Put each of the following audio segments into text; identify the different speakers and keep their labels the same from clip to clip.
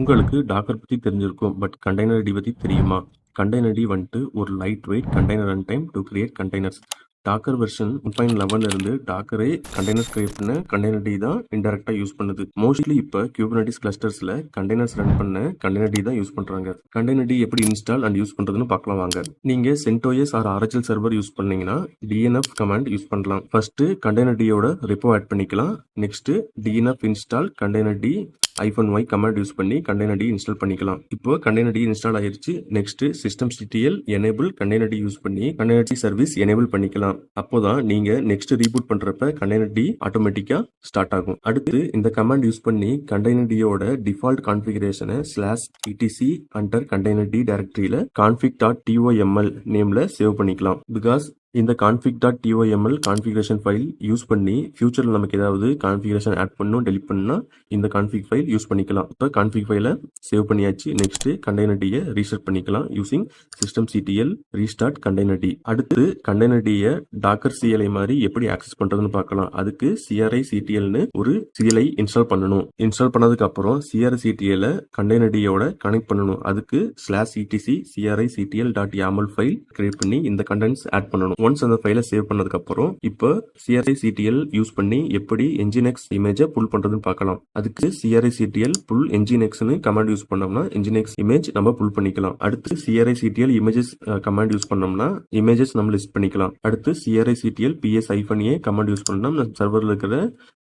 Speaker 1: உங்களுக்கு டாக்கர் பத்தி தெரிஞ்சிருக்கும். பட் கண்டெய்னரிட்டி பத்தி தெரியுமா? கண்டெய்னரிட்டி வந்துட்டு ஒரு lightweight container runtime to create containers. Docker version 1.11 இருந்து டாக்கரே கண்டெய்னர்ஸ் கிரியேட் பண்ண கண்டெய்னரிட்டி தான் இன்டெரக்டா யூஸ் பண்ணுது. மோஸ்ட்லி இப்போ குபர்நெட்டிஸ் கிளஸ்டர்ஸ்ல கண்டெய்னர்ஸ் ரன் பண்ண கண்டெய்னரிட்டி தான் யூஸ் பண்றாங்க. கண்டெய்னரிட்டி எப்படி இன்ஸ்டால் அண்ட் யூஸ் பண்றதுன்னு பார்க்கலாம் வாங்க. நீங்க CentOS or RHEL server use பண்ணீங்கன்னா DNF கமாண்ட் யூஸ் பண்ணலாம். ஃபர்ஸ்ட் கண்டெய்னரிட்டியோட ரெப்போ ஆட் பண்ணிக்கலாம். Next DNF install containerd -y command use பண்ணி கண்டெய்னரிட்டி இன்ஸ்டால் பண்ணிக்கலாம். இப்போ கண்டெய்னரிட்டி இன்ஸ்டால் ஆயிருச்சு. Next systemctl enable containerd use பண்ணி கண்டெய்னரிட்டி சர்வீஸ் எனேபிள் பண்ணிக்கலாம். அப்போதான் நீங்க நெக்ஸ்ட் ரீபூட் பண்றப்ப கண்டெய்னரிட்டி ஆட்டோமேட்டிக்கா ஸ்டார்ட் ஆகும். அடுத்து இந்த கமாண்ட் யூஸ் பண்ணி கண்டெய்னரிட்டியோட டிஃபால்ட் கான்ஃபிகரேஷனை /etc அண்டர் கண்டெய்னரிட்டி டைரக்டரியில config.toml நேம்ல சேவ் பண்ணிக்கலாம். பிகாஸ் இந்த config.toml கான்ஃபிகரேஷன் ஃபைல் யூஸ் பண்ணி ஃபியூச்சர்ல நமக்கு ஏதாவது கான்ஃபிகரேஷன் ஆட் பண்ணணும் டெலிட் பண்ணா இந்த கான்ஃபிக் ஃபைல் யூஸ் பண்ணிக்கலாம். இப்போ கான்ஃபிக் ஃபைலை சேவ் பண்ணியாச்சு. நெக்ஸ்ட் கண்டெய்னரிட்டியை ரீசெட் பண்ணிக்கலாம் யூசிங் systemctl ரீஸ்டார்ட் கண்டெய்னரிட்டி. அடுத்து கண்டெய்னரிட்டியை டாக்கர் CLI மாதிரி எப்படி ஆக்சஸ் பண்றதுன்னு பார்க்கலாம். அதுக்கு CRI-CTLன்னு ஒரு CLI இன்ஸ்டால் பண்ணணும். இன்ஸ்டால் பண்ணதுக்கு அப்புறம் CRI-CTL கண்டெய்னரிட்டியோட கனெக்ட் பண்ணணும். அதுக்கு /etc CRI-CTL.yaml ஃபைல் கிரியேட் பண்ணி இந்த கண்டென்ட்ஸ் ஆட் பண்ணணும். ஒன்ஸ் அந்த ஃபைலை சேவ் பண்ணதுக்கு அப்புறம் இப்போ CRI-CTL யூஸ் பண்ணி எப்படி nginx இமேஜை புல் பண்றதுன்னு பார்க்கலாம். அதுக்கு CRI-CTL புல் nginxன்னு கமாண்ட் யூஸ் பண்ணோம்னா nginx இமேஜ் நம்ம புல் பண்ணிக்கலாம். அடுத்து CRI-CTL இமேஜஸ் கமாண்ட் யூஸ் பண்ணோம்னா இமேஜஸ் நம்ம லிஸ்ட் பண்ணிக்கலாம். அடுத்து CRI-CTL ps-a கமாண்ட் யூஸ் பண்ணோம்னா நம்ம சர்வர்ல இருக்கிற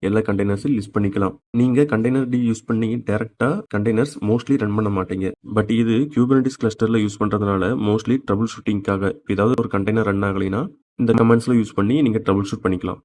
Speaker 1: எல்லா கண்டெய்னர்ஸையும் லிஸ்ட் பண்ணிக்கலாம். நீங்க கண்டெய்னரிட்டி யூஸ் பண்ணி டைரக்டா கண்டெய்னர்ஸ் மோஸ்ட்லி ரன் பண்ண மாட்டீங்க. பட் இது குபர்நெட்டிஸ் கிளஸ்டர்ல யூஸ் பண்றதுனால மோஸ்ட்லி ட்ரபிள் ஷூட்டிங்காக ஏதாவது ஒரு கண்டெய்னர் ரன் ஆகலைன்னா இந்த கமெண்ட்ஸ்ல யூஸ் பண்ணி நீங்க ட்ரபிள் ஷூட் பண்ணிக்கலாம்.